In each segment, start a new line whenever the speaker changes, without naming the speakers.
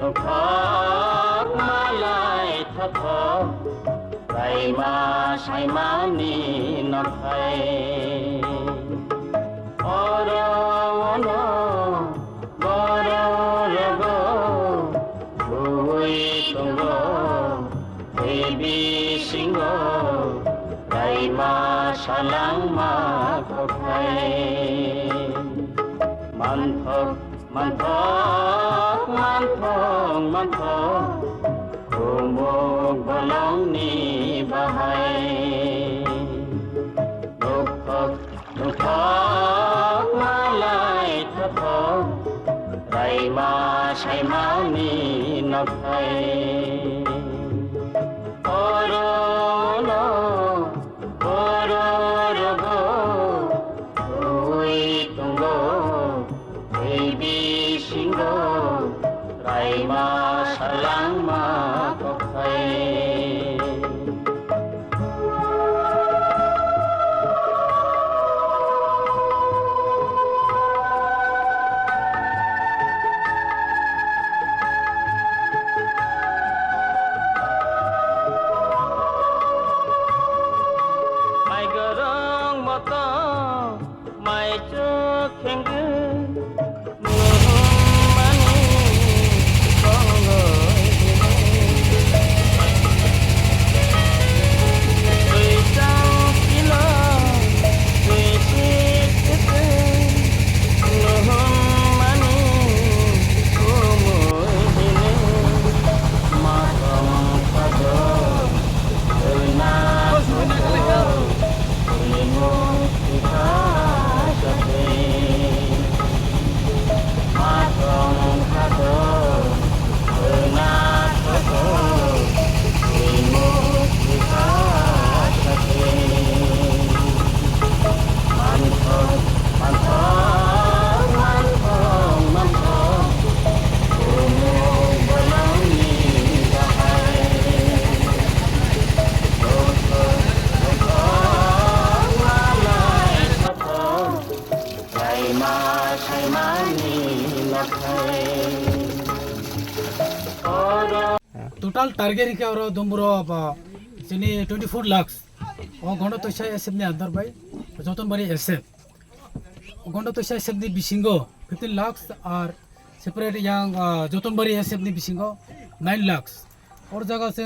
Nukhak malai thapok Raima saimani nakhai Oro ono Boro rogo Hui tunggo Baby singo Raima salang makokai Manthok Manthok Manthok Manthok Kumuk balong ni bahai Nukhok Nukhok malai thapok Raima saimani nakhai Oro no Oro rogo Hui tunggo Baby singo Raima salang makokai Mai garang mata Mai chuk khengge
Total target ke aur dumburo sini 24 lakhs. O gondo to sai SF ni andar bai. Joton bari SF. Gondo to sai SF ni bisingo 15 lakhs और separate yang joton bari SF ni bisingo 9 lakhs. और जगह से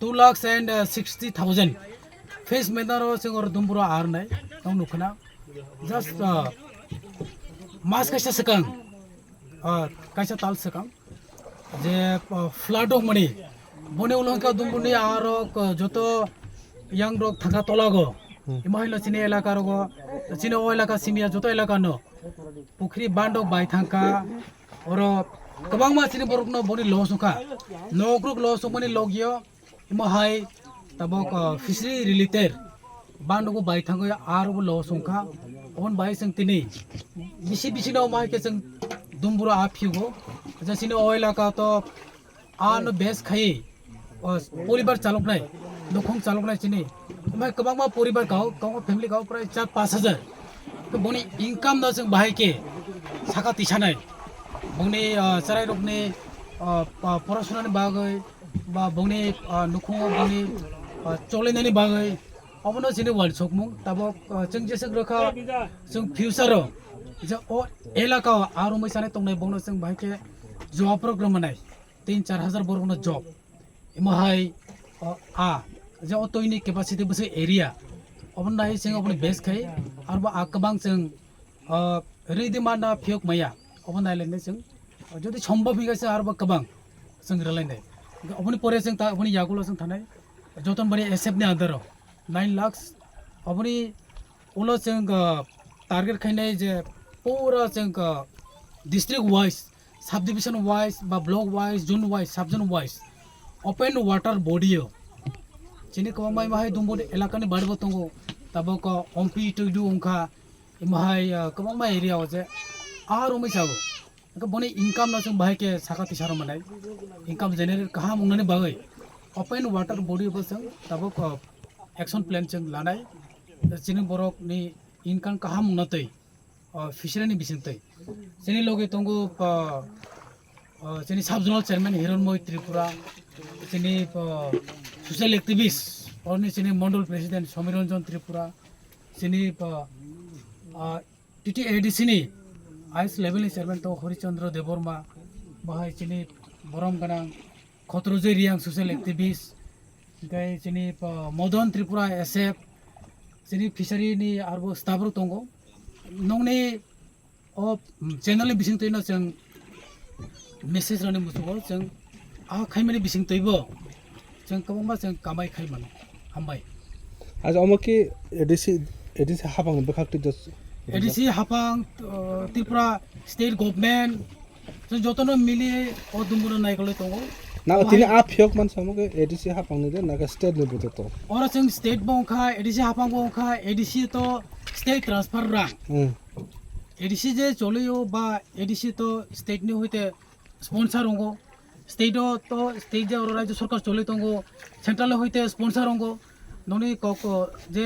2 lakhs and 60,000. Face medaro से और dumburo are नहीं. तम नुकना. Just mask कैसा सकang और कैसा ताल सकang. যে ফ্লাড মানে বনে উলঙ্কা দুমবুনি আর যত ইয়াং রক থাকা তলাগো ইমাহিল চিনি এলাকা রগ চিনি ও এলাকা সিমিয়া যত এলাকা ন পুখরি বান্ডক বাই থাকা ওর গোबां मा চিনি বরক ন বনি লসুকা নগ্রুক লসুমনি লগিও ইমাহাই তাবক ফিশরি রিলেটেড বান্ডক বাই থাঙ্গো আর লসুকা অন বাই जों तिनि बिसि बिसि न माय के जों दुमबुरा आफिगो जैसे ओइला का तो आन बेस खाई और परिवार चालक नहीं दुखों चालक नहीं चिनी मैं कबांग मा परिवार गाँव फैमिली गाँव प्राय 4-5 हजार तो बनी इनकम ना जों बाहाय के साका तिसानाय बनी सराय रोकने पराशुनानि बागै बा बनी नुखुं बनी चलेनानि बागै अबनो चिनि वाल सकमुं ताबो जों जेसे रोखा जों फ्यूचाराव जो ओ एलाका आरो मैसाने तंनाय बंनो जों बाहाय के जॉब प्रोग्राम बनाय 3-4 हजार बरगनो जॉब इमाहाय जो तोयनि कैपेसिटी बसे एरिया अबन नाय जों अबन बेस खाय आरो आकबां जों रिदिमाना फियक माया अबन नायलेने जों जदि सम्भव हिगासे आरो कबां जों रलायनाय अबनि परे जों ता अबनि यागुलो जों थानाय जतनबारि एसएफ नि आन्दाराव 9 लाख अबनि उलो जों टारगेट खायनाय जे पूरा जों district wise sub division wise बा block wise zone wise sub zone wise open water body चिनि को माय माय दुमबो इलाकानि बारबो तंगो तबो को ओमपी टुदु उंखा इमाय को माय एरिया जे आरो मै जागो को बने इनकम न जों बाहाय के साखाति सारो मानाय इनकम जनरेट कहा मुंगनानि बागै ओपन वाटर बॉडी बो जों तबो को एक्शन प्लान जों लानाय चिनि बरकनि इनकम कहा मुंगनातै फिशरीनि बिसिंतै चिनि लगे तंगो sini sub zonal chairman Hiranmoy Tripura, sini social activist, oni sini Mondol president Somiranjan Tripura, sini TTAD sini ice level chairman to Horichandra Deborma, bahai sini Borom Ganang, Khotroje Riang social activist, gai sini Modon Tripura SF, sini fishery ni arbo stabro tongo, nongni channel bising to ina jeng message rani musubo jeng khaimani bising toibo jeng kabangma jeng kamai khaimano hambai
আজ আমাকে ADC Hapang বেখাকটি just
ADC hapang Tripura state government jotono mili odumuro naikole tongo
না তিনি আফিয়ক মান সামকে ADC হাফাং নিদে নাকা state নি বুঝে তো
ora jeng state bongkha ADC hapang bongkha ADC to state transfer rang ADC যে চলেও বা ADC তো স্টেট নি হইতে স্পন্সর হঙ্গো স্টেট তো স্টেট যে রাজ্য সরকার চলে তঙ্গো সেন্ট্রাল হইতে স্পন্সর হঙ্গো ননি কক যে